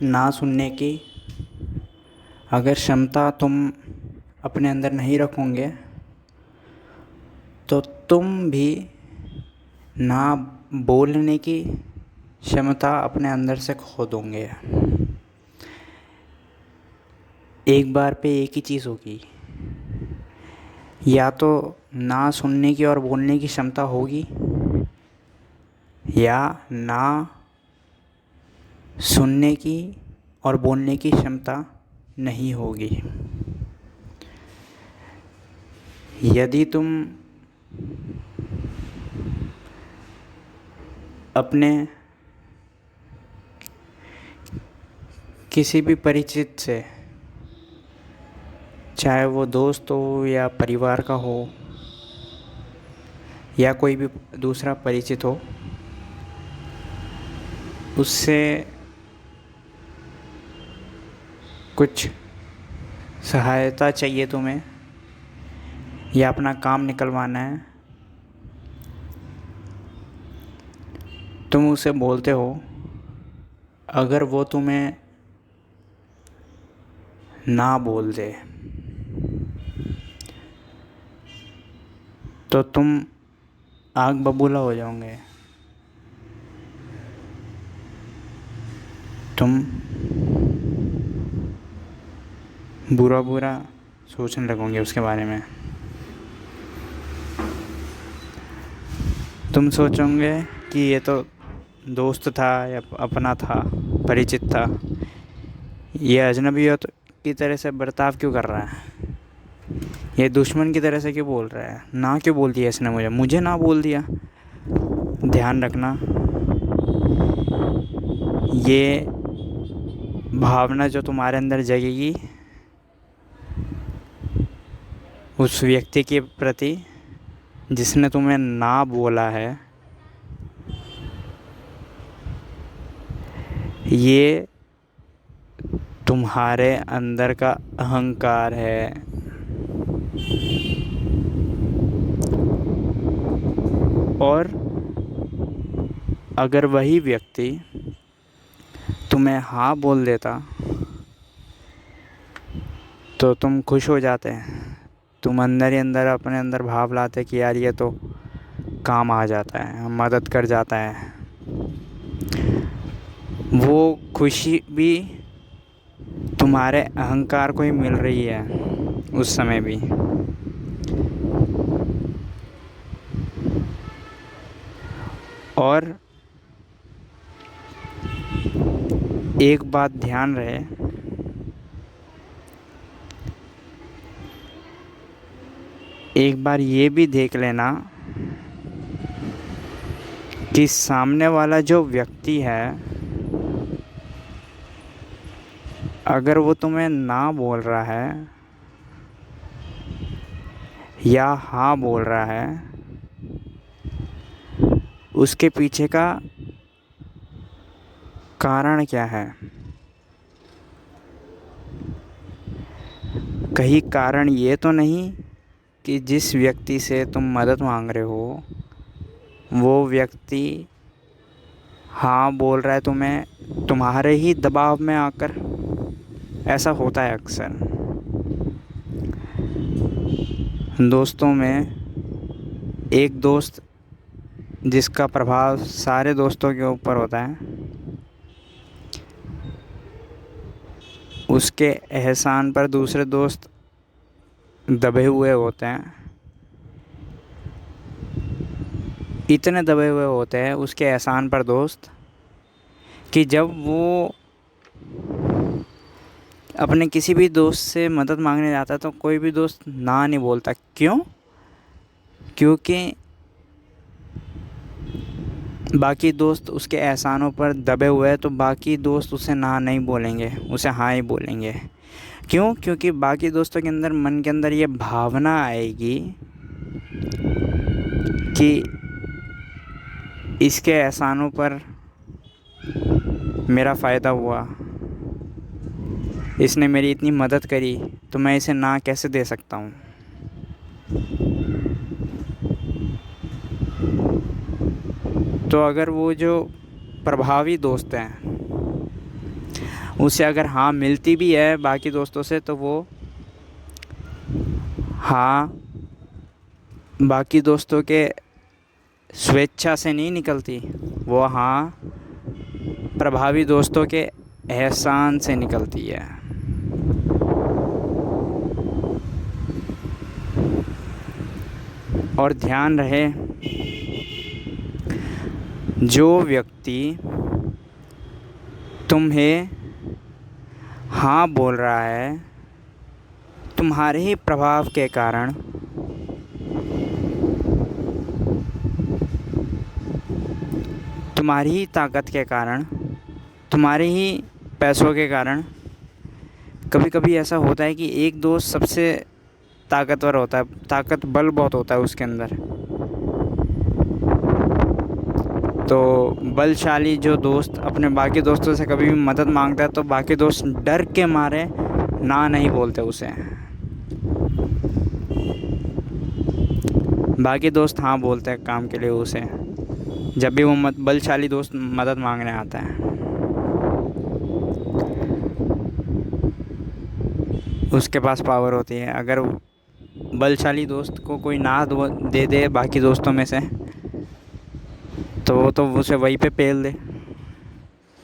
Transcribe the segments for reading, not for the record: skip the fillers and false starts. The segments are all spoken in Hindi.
ना सुनने की अगर क्षमता तुम अपने अंदर नहीं रखोगे तो तुम भी ना बोलने की क्षमता अपने अंदर से खो दोगे। एक बार पे एक ही चीज़ होगी, या तो ना सुनने की और बोलने की क्षमता होगी, या ना सुनने की और बोलने की क्षमता नहीं होगी। यदि तुम अपने किसी भी परिचित से, चाहे वो दोस्त हो या परिवार का हो या कोई भी दूसरा परिचित हो, उससे कुछ सहायता चाहिए तुम्हें या अपना काम निकलवाना है, तुम उसे बोलते हो। अगर वो तुम्हें ना बोल दे तो तुम आग बबूला हो जाओगे। तुम बुरा बुरा सोचने लगोगे उसके बारे में। तुम सोचोगे कि ये तो दोस्त था या अपना था, परिचित था, ये अजनबी की तरह से बर्ताव क्यों कर रहा है, ये दुश्मन की तरह से क्यों बोल रहा है, ना क्यों बोल दिया इसने मुझे ना बोल दिया। ध्यान रखना, ये भावना जो तुम्हारे अंदर जगेगी उस व्यक्ति के प्रति जिसने तुम्हें ना बोला है, ये तुम्हारे अंदर का अहंकार है। और अगर वही व्यक्ति तुम्हें हाँ बोल देता तो तुम खुश हो जाते। तुम अंदर ही अंदर अपने अंदर भाव लाते कि यार ये तो काम आ जाता है, मदद कर जाता है। वो खुशी भी तुम्हारे अहंकार को ही मिल रही है उस समय भी। और एक बात ध्यान रहे, एक बार ये भी देख लेना कि सामने वाला जो व्यक्ति है, अगर वो तुम्हें ना बोल रहा है या हाँ बोल रहा है, उसके पीछे का कारण क्या है। कहीं कारण ये तो नहीं कि जिस व्यक्ति से तुम मदद मांग रहे हो वो व्यक्ति हाँ बोल रहा है तुम्हें तुम्हारे ही दबाव में आकर। ऐसा होता है अक्सर दोस्तों में। एक दोस्त जिसका प्रभाव सारे दोस्तों के ऊपर होता है, उसके एहसान पर दूसरे दोस्त दबे हुए होते हैं। इतने दबे हुए होते हैं उसके एहसान पर दोस्त कि जब वो अपने किसी भी दोस्त से मदद मांगने जाता है तो कोई भी दोस्त ना नहीं बोलता। क्यों? क्योंकि बाकी दोस्त उसके एहसानों पर दबे हुए हैं, तो बाकी दोस्त उसे ना नहीं बोलेंगे, उसे हाँ ही बोलेंगे। क्यों? क्योंकि बाकी दोस्तों के अंदर, मन के अंदर ये भावना आएगी कि इसके एहसानों पर मेरा फ़ायदा हुआ, इसने मेरी इतनी मदद करी, तो मैं इसे ना कैसे दे सकता हूँ। तो अगर वो जो प्रभावी दोस्त हैं उसे अगर हाँ मिलती भी है बाकी दोस्तों से तो वो हाँ बाकी दोस्तों के स्वेच्छा से नहीं निकलती, वो हाँ प्रभावी दोस्तों के एहसान से निकलती है। और ध्यान रहे, जो व्यक्ति तुम्हें हाँ बोल रहा है तुम्हारे ही प्रभाव के कारण, तुम्हारी ही ताकत के कारण, तुम्हारे ही पैसों के कारण, कभी कभी ऐसा होता है कि एक दोस्त सबसे ताकतवर होता है, ताकत बल बहुत होता है उसके अंदर। तो बलशाली जो दोस्त अपने बाकी दोस्तों से कभी भी मदद मांगता है तो बाकी दोस्त डर के मारे ना नहीं बोलते उसे, बाकी दोस्त हाँ बोलते हैं काम के लिए उसे, जब भी वो बलशाली दोस्त मदद मांगने आता है। उसके पास पावर होती है। अगर बलशाली दोस्त को कोई ना दे दे बाकी दोस्तों में से तो वो तो उसे वहीं पे पेल दे।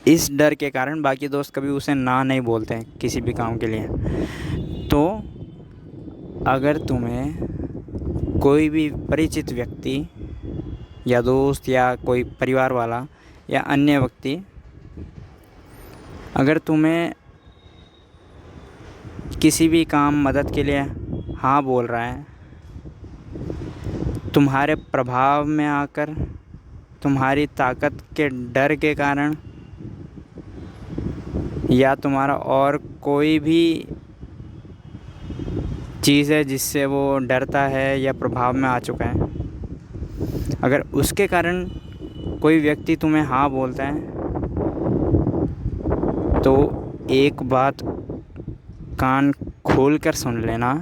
इस डर के कारण बाकी दोस्त कभी उसे ना नहीं बोलते हैं किसी भी काम के लिए। तो अगर तुम्हें कोई भी परिचित व्यक्ति या दोस्त या कोई परिवार वाला या अन्य व्यक्ति अगर तुम्हें किसी भी काम मदद के लिए हाँ बोल रहा है, तुम्हारे प्रभाव में आकर, तुम्हारी ताकत के डर के कारण, या तुम्हारा और कोई भी चीज़ है जिससे वो डरता है या प्रभाव में आ चुका है, अगर उसके कारण कोई व्यक्ति तुम्हें हाँ बोलता है तो एक बात कान खोल कर सुन लेना,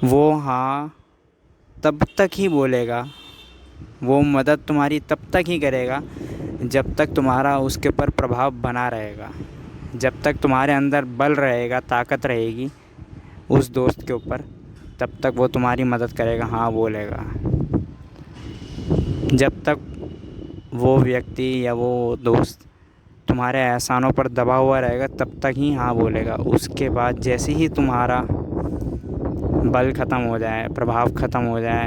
वो हाँ तब तक ही बोलेगा, वो मदद तुम्हारी तब तक ही करेगा जब तक तुम्हारा उसके ऊपर प्रभाव बना रहेगा, जब तक तुम्हारे अंदर बल रहेगा, ताकत रहेगी उस दोस्त के ऊपर, तब तक वो तुम्हारी मदद करेगा, हाँ बोलेगा। जब तक वो व्यक्ति या वो दोस्त तुम्हारे एहसानों पर दबा हुआ रहेगा तब तक ही हाँ बोलेगा। उसके बाद जैसे ही तुम्हारा बल ख़त्म हो जाए, प्रभाव ख़त्म हो जाए,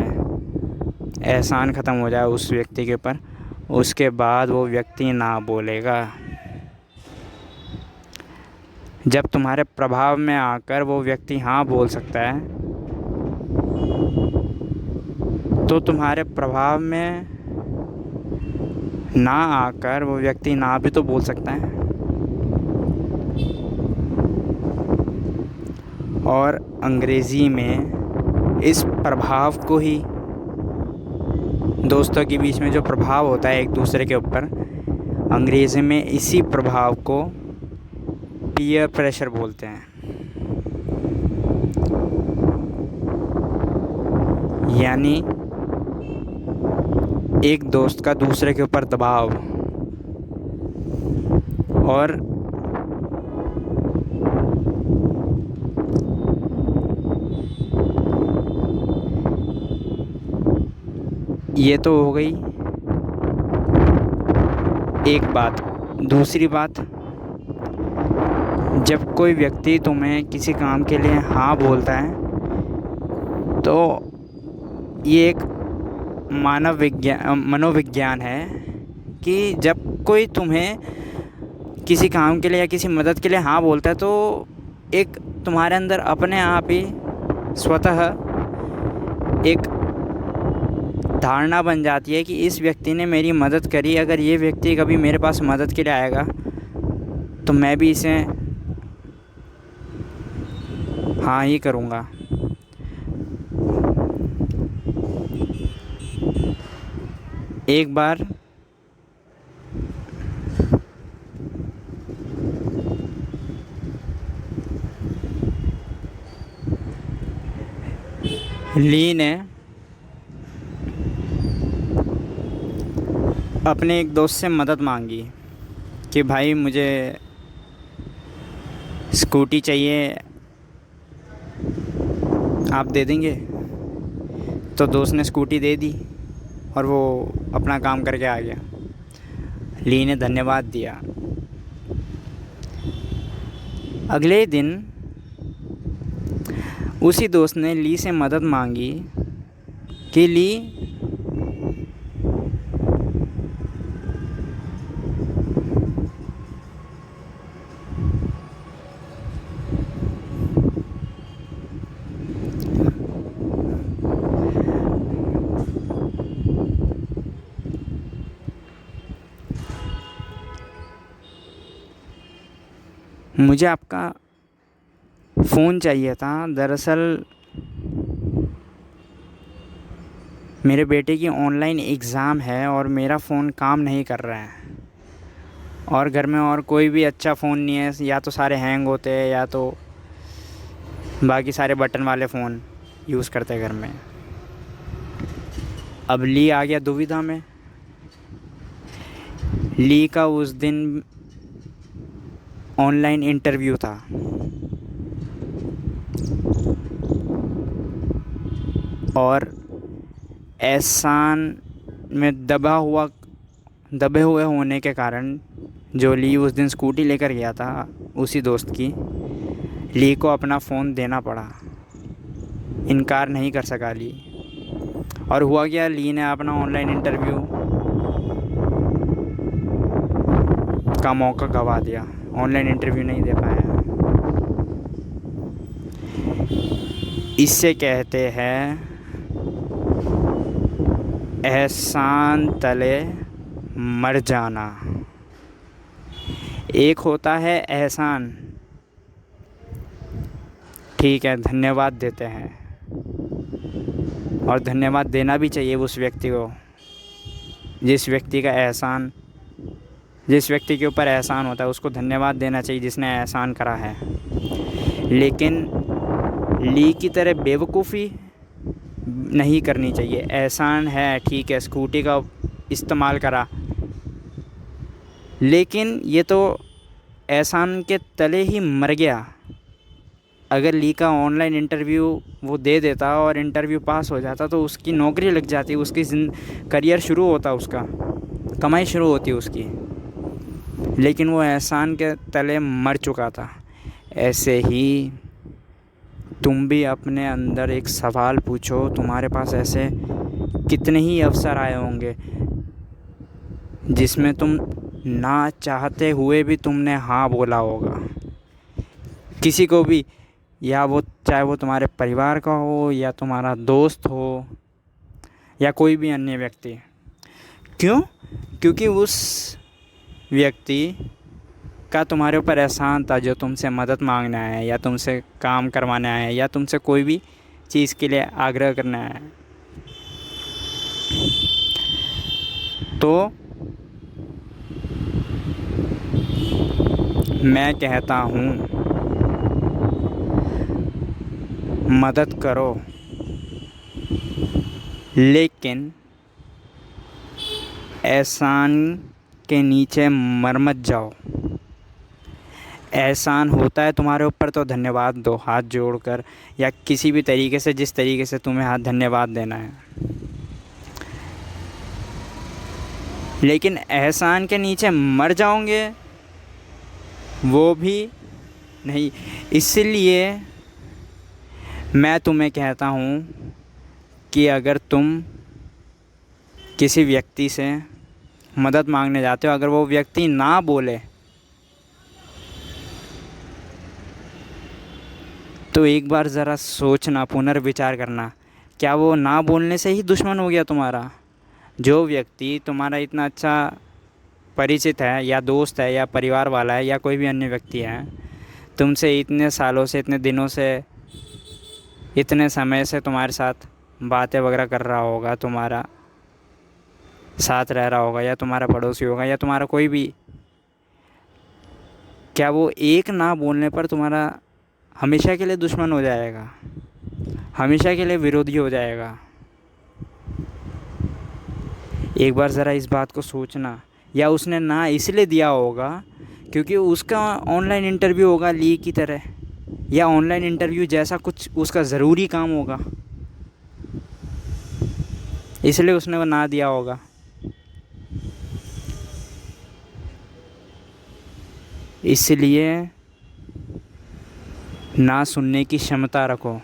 एहसान ख़त्म हो जाए उस व्यक्ति के ऊपर, उसके बाद वो व्यक्ति ना बोलेगा। जब तुम्हारे प्रभाव में आकर वो व्यक्ति हाँ बोल सकता है तो तुम्हारे प्रभाव में ना आकर वो व्यक्ति ना भी तो बोल सकता है। और अंग्रेज़ी में इस प्रभाव को ही, दोस्तों के बीच में जो प्रभाव होता है एक दूसरे के ऊपर, अंग्रेज़ी में इसी प्रभाव को पीयर प्रेशर बोलते हैं। यानी एक दोस्त का दूसरे के ऊपर दबाव। और ये तो हो गई एक बात। दूसरी बात, जब कोई व्यक्ति तुम्हें किसी काम के लिए हाँ बोलता है तो ये एक मनोविज्ञान है कि जब कोई तुम्हें किसी काम के लिए या किसी मदद के लिए हाँ बोलता है तो एक तुम्हारे अंदर अपने आप ही स्वतः एक धारणा बन जाती है कि इस व्यक्ति ने मेरी मदद करी, अगर ये व्यक्ति कभी मेरे पास मदद के लिए आएगा तो मैं भी इसे हाँ ही करूँगा। एक बार ली ने अपने एक दोस्त से मदद मांगी कि भाई मुझे स्कूटी चाहिए, आप दे देंगे? तो दोस्त ने स्कूटी दे दी और वो अपना काम करके आ गया। ली ने धन्यवाद दिया। अगले दिन उसी दोस्त ने ली से मदद मांगी कि ली, मुझे आपका फ़ोन चाहिए था। दरअसल मेरे बेटे की ऑनलाइन एग्ज़ाम है और मेरा फ़ोन काम नहीं कर रहा है, और घर में और कोई भी अच्छा फ़ोन नहीं है, या तो सारे हैंग होते हैं या तो बाकी सारे बटन वाले फ़ोन यूज़ करते हैं घर में। अब ली आ गया दुविधा में। ली का उस दिन ऑनलाइन इंटरव्यू था। और एहसान में दबे हुए होने के कारण जो ली उस दिन स्कूटी लेकर गया था उसी दोस्त की, ली को अपना फ़ोन देना पड़ा। इनकार नहीं कर सका ली। और हुआ क्या, ली ने अपना ऑनलाइन इंटरव्यू का मौका गंवा दिया, ऑनलाइन इंटरव्यू नहीं दे पाया। इससे कहते हैं एहसान तले मर जाना। एक होता है एहसान, ठीक है, धन्यवाद देते हैं, और धन्यवाद देना भी चाहिए उस व्यक्ति को जिस व्यक्ति के ऊपर एहसान होता है, उसको धन्यवाद देना चाहिए जिसने एहसान करा है। लेकिन ली की तरह बेवकूफ़ी नहीं करनी चाहिए। एहसान है, ठीक है, स्कूटी का इस्तेमाल करा, लेकिन ये तो एहसान के तले ही मर गया। अगर ली का ऑनलाइन इंटरव्यू वो दे देता और इंटरव्यू पास हो जाता तो उसकी नौकरी लग जाती, उसकी करियर शुरू होता, उसका कमाई शुरू होती उसकी। लेकिन वो एहसान के तले मर चुका था। ऐसे ही तुम भी अपने अंदर एक सवाल पूछो, तुम्हारे पास ऐसे कितने ही अवसर आए होंगे जिसमें तुम ना चाहते हुए भी तुमने हाँ बोला होगा किसी को भी, या वो चाहे वो तुम्हारे परिवार का हो या तुम्हारा दोस्त हो या कोई भी अन्य व्यक्ति। क्यों? क्योंकि उस व्यक्ति का तुम्हारे ऊपर एहसान था, जो तुमसे मदद मांगने आया है या तुमसे काम करवाने आया है या तुमसे कोई भी चीज़ के लिए आग्रह करने आया है। तो मैं कहता हूँ, मदद करो, लेकिन एहसान के नीचे मर मत जाओ। एहसान होता है तुम्हारे ऊपर तो धन्यवाद दो, हाथ जोड़कर या किसी भी तरीके से, जिस तरीके से तुम्हें हाथ धन्यवाद देना है। लेकिन एहसान के नीचे मर जाओगे वो भी नहीं। इसलिए मैं तुम्हें कहता हूँ कि अगर तुम किसी व्यक्ति से मदद मांगने जाते हो, अगर वो व्यक्ति ना बोले तो एक बार ज़रा सोचना, पुनर्विचार करना, क्या वो ना बोलने से ही दुश्मन हो गया तुम्हारा? जो व्यक्ति तुम्हारा इतना अच्छा परिचित है या दोस्त है या परिवार वाला है या कोई भी अन्य व्यक्ति है, तुमसे इतने सालों से, इतने दिनों से, इतने समय से तुम्हारे साथ बातें वगैरह कर रहा होगा, तुम्हारा साथ रह रहा होगा, या तुम्हारा पड़ोसी होगा या तुम्हारा कोई भी, क्या वो एक ना बोलने पर तुम्हारा हमेशा के लिए दुश्मन हो जाएगा, हमेशा के लिए विरोधी हो जाएगा? एक बार ज़रा इस बात को सोचना या उसने ना इसलिए दिया होगा क्योंकि उसका ऑनलाइन इंटरव्यू होगा ली की तरह, या ऑनलाइन इंटरव्यू जैसा कुछ उसका ज़रूरी काम होगा, इसलिए उसने वो ना दिया होगा। इसलिए ना सुनने की क्षमता रखो,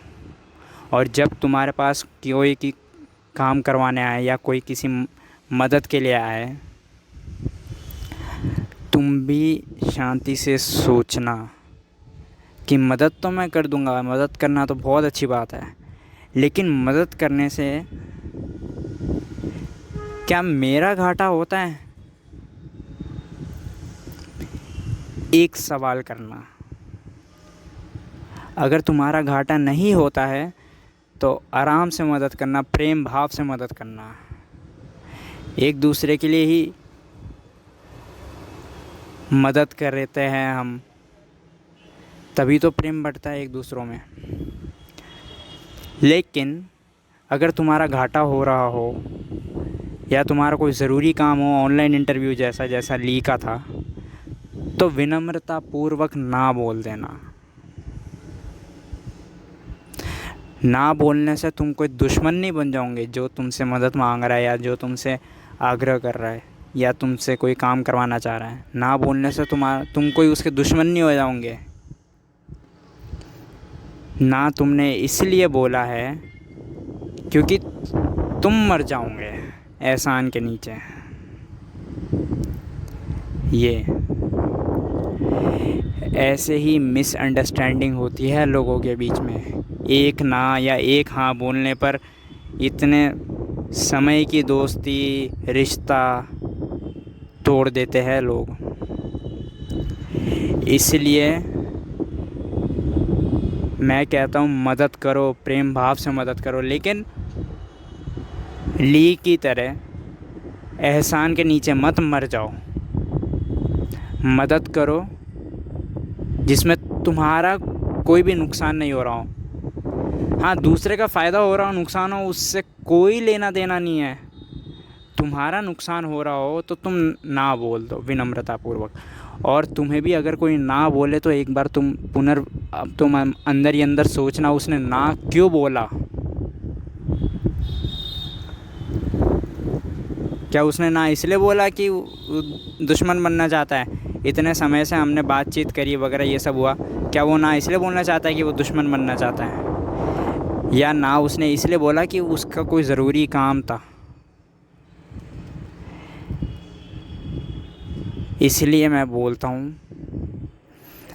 और जब तुम्हारे पास कोई की काम करवाने आए या कोई किसी मदद के लिए आए, तुम भी शांति से सोचना कि मदद तो मैं कर दूंगा, मदद करना तो बहुत अच्छी बात है, लेकिन मदद करने से क्या मेरा घाटा होता है? एक सवाल करना। अगर तुम्हारा घाटा नहीं होता है तो आराम से मदद करना, प्रेम भाव से मदद करना। एक दूसरे के लिए ही मदद कर देते हैं हम, तभी तो प्रेम बढ़ता है एक दूसरों में। लेकिन अगर तुम्हारा घाटा हो रहा हो या तुम्हारा कोई ज़रूरी काम हो, ऑनलाइन इंटरव्यू जैसा ली का था, तो विनम्रतापूर्वक ना बोल देना। ना बोलने से तुम कोई दुश्मन नहीं बन जाओगे जो तुमसे मदद मांग रहा है, या जो तुमसे आग्रह कर रहा है, या तुमसे कोई काम करवाना चाह रहा है। ना बोलने से तुम कोई उसके दुश्मन नहीं हो जाओगे। ना तुमने इसलिए बोला है क्योंकि तुम मर जाओगे एहसान के नीचे। ये ऐसे ही मिसअंडरस्टैंडिंग होती है लोगों के बीच में। एक ना या एक हाँ बोलने पर इतने समय की दोस्ती, रिश्ता तोड़ देते हैं लोग। इसलिए मैं कहता हूँ मदद करो, प्रेम भाव से मदद करो, लेकिन ली की तरह एहसान के नीचे मत मर जाओ। मदद करो जिसमें तुम्हारा कोई भी नुकसान नहीं हो रहा हो। हाँ, दूसरे का फ़ायदा हो रहा हो, नुकसान हो, उससे कोई लेना देना नहीं है। तुम्हारा नुकसान हो रहा हो तो तुम ना बोल दो विनम्रतापूर्वक। और तुम्हें भी अगर कोई ना बोले तो एक बार तुम अंदर ही अंदर सोचना, उसने ना क्यों बोला। क्या उसने ना इसलिए बोला कि दुश्मन बनना चाहता है? इतने समय से हमने बातचीत करी वगैरह, ये सब हुआ, क्या वो ना इसलिए बोलना चाहता है कि वो दुश्मन बनना चाहता है? या ना उसने इसलिए बोला कि उसका कोई ज़रूरी काम था? इसलिए मैं बोलता हूँ,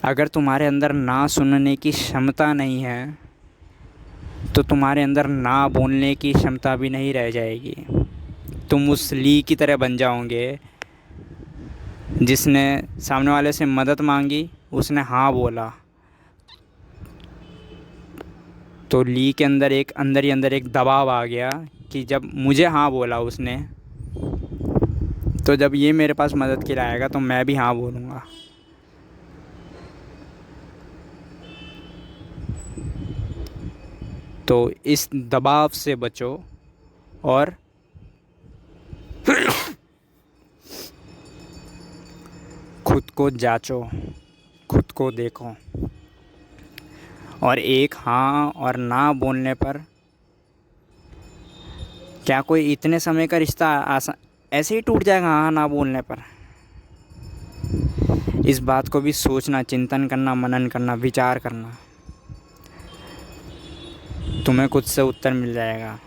अगर तुम्हारे अंदर ना सुनने की क्षमता नहीं है तो तुम्हारे अंदर ना बोलने की क्षमता भी नहीं रह जाएगी। तुम उस ली की तरह बन जाओगे जिसने सामने वाले से मदद मांगी, उसने हाँ बोला, तो ली के अंदर ही अंदर एक दबाव आ गया कि जब मुझे हाँ बोला उसने, तो जब ये मेरे पास मदद के लिए आएगा तो मैं भी हाँ बोलूँगा। तो इस दबाव से बचो और खुद को जांचो, खुद को देखो। और एक हाँ और ना बोलने पर क्या कोई इतने समय का रिश्ता ऐसे ही टूट जाएगा हाँ ना बोलने पर? इस बात को भी सोचना, चिंतन करना, मनन करना, विचार करना। तुम्हें खुद से उत्तर मिल जाएगा।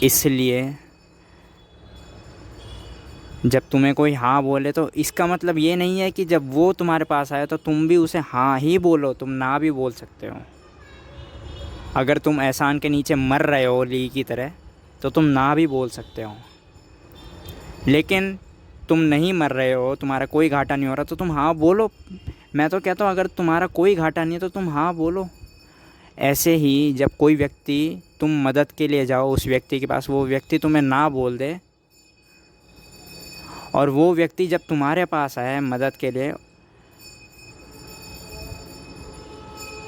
इसलिए जब तुम्हें कोई हाँ बोले तो इसका मतलब ये नहीं है कि जब वो तुम्हारे पास आए तो तुम भी उसे हाँ ही बोलो, तुम ना भी बोल सकते हो। अगर तुम एहसान के नीचे मर रहे हो ली की तरह तो तुम ना भी बोल सकते हो। लेकिन तुम नहीं मर रहे हो, तुम्हारा कोई घाटा नहीं हो रहा, तो तुम हाँ बोलो। मैं तो कहता हूँ अगर तुम्हारा कोई घाटा नहीं है तो तुम हाँ बोलो। ऐसे ही जब कोई व्यक्ति, तुम मदद के लिए जाओ उस व्यक्ति के पास, वो व्यक्ति तुम्हें ना बोल दे, और वो व्यक्ति जब तुम्हारे पास आए मदद के लिए,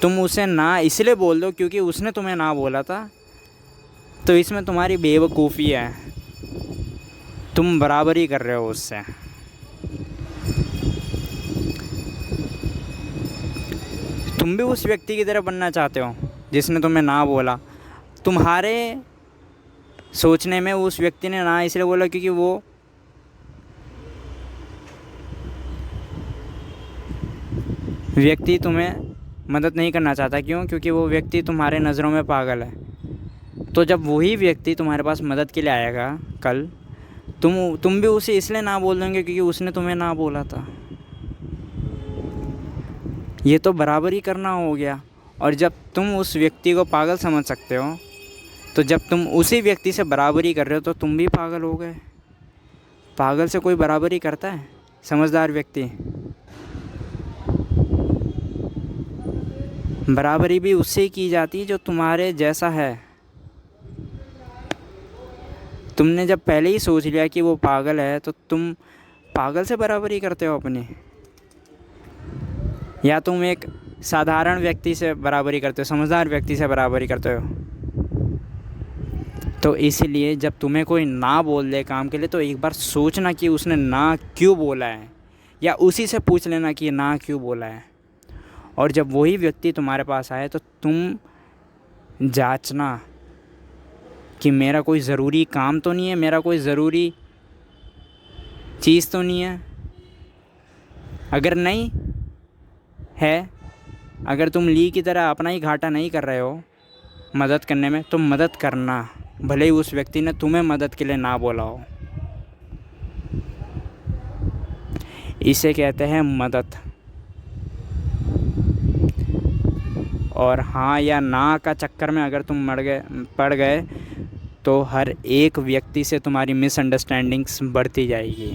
तुम उसे ना इसलिए बोल दो क्योंकि उसने तुम्हें ना बोला था, तो इसमें तुम्हारी बेवकूफ़ी है। तुम बराबरी कर रहे हो उससे। तुम भी उस व्यक्ति की तरह बनना चाहते हो जिसने तुम्हें ना बोला। तुम्हारे सोचने में उस व्यक्ति ने ना इसलिए बोला क्योंकि वो व्यक्ति तुम्हें मदद नहीं करना चाहता। क्यों? क्योंकि वो व्यक्ति तुम्हारे नज़रों में पागल है। तो जब वही व्यक्ति तुम्हारे पास मदद के लिए आएगा कल, तुम भी उसे इसलिए ना बोल दोगे क्योंकि उसने तुम्हें ना बोला था। ये तो बराबरी करना हो गया। और जब तुम उस व्यक्ति को पागल समझ सकते हो, तो जब तुम उसी व्यक्ति से बराबरी कर रहे हो तो तुम भी पागल हो गए। पागल से कोई बराबरी करता है? समझदार व्यक्ति। बराबरी भी उससे की जाती है जो तुम्हारे जैसा है। तुमने जब पहले ही सोच लिया कि वो पागल है तो तुम पागल से बराबरी करते हो अपनी, या तुम एक साधारण व्यक्ति से बराबरी करते हो, समझदार व्यक्ति से बराबरी करते हो। तो इसीलिए जब तुम्हें कोई ना बोल दे काम के लिए तो एक बार सोचना कि उसने ना क्यों बोला है, या उसी से पूछ लेना कि ना क्यों बोला है। और जब वही व्यक्ति तुम्हारे पास आए तो तुम जांचना कि मेरा कोई ज़रूरी काम तो नहीं है, मेरा कोई ज़रूरी चीज़ तो नहीं है। अगर नहीं है, अगर तुम ली की तरह अपना ही घाटा नहीं कर रहे हो मदद करने में, तो मदद करना, भले ही उस व्यक्ति ने तुम्हें मदद के लिए ना बोला हो। इसे कहते हैं मदद। और हाँ या ना का चक्कर में अगर तुम पड़ गए तो हर एक व्यक्ति से तुम्हारी मिसअंडरस्टैंडिंग्स बढ़ती जाएगी।